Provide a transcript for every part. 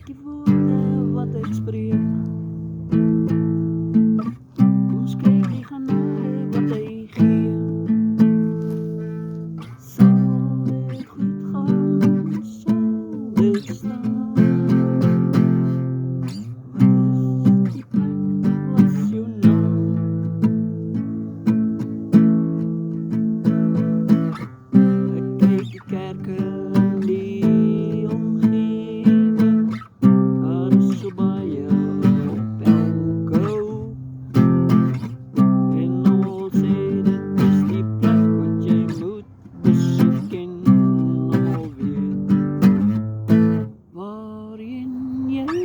die woorde wat ek spreek. Ons kyk die genade wat hy gee. Sal dit goed gaan, sal dit staan. Wat is die plek, wat is jou naam? Ek kyk die kerke in die omgewing. Daar is so baie op elke hoek. En almal sê dit is die plek wat jy moet besoek. En almal weet waarheen jy moet.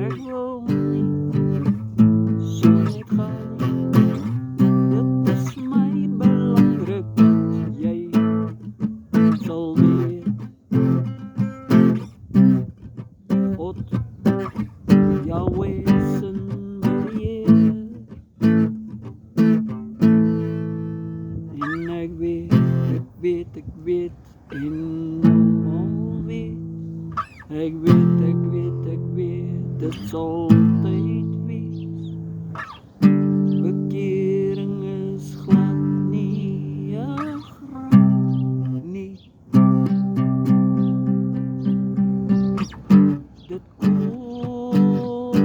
Ek wil nie so net gaan nie. Dit is my belangrik dat jy sal weet. God, Yahweh sin beheer. En ek weet en almal weet. Ek weet, dit sal altyd wees. Bekering is glad nie 'n grap nie. Dit kos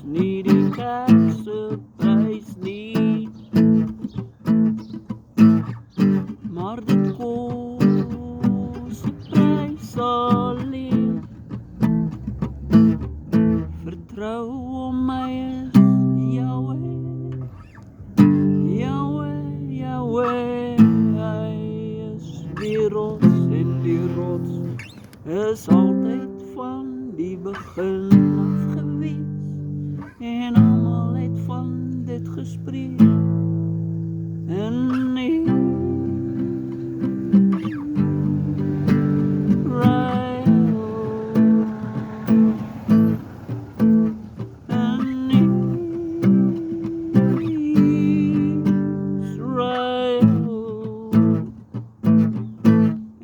nie die kerk se prys nie, maar dit kos die prys alleen. Vertrou op my is Yahweh, Yahweh, Yahweh. Hy is die rots en die rots is altyd van die begin af gewees. En almal het van dit gespreek. En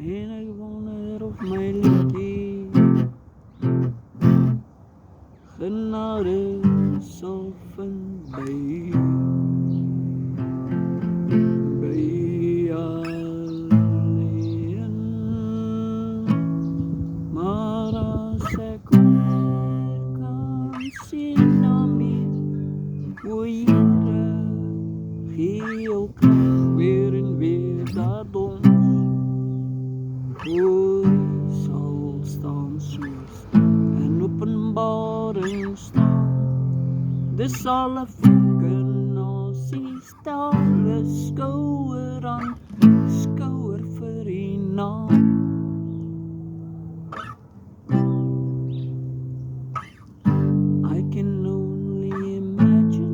en ek wonder of my liedjie genade sal vind by alleen. Maar as ek weer kan sien na meer, o Here, gee jou krag weer en weer dat ons voor U sal staan soos in Openbaring staan. Dis alle volke nasies stel skouer aan skouer vir U naam. I can only imagine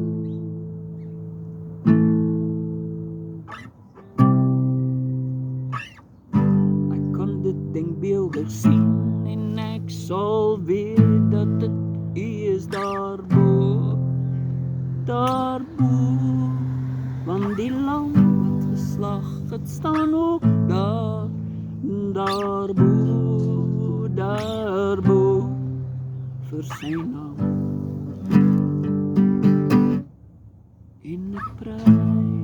ek kan dit denkbeeldig sien en ek sal weet dat dit U is daarbo, want die lam wat geslag het staan ook daarbo vir sy naam. En ek prys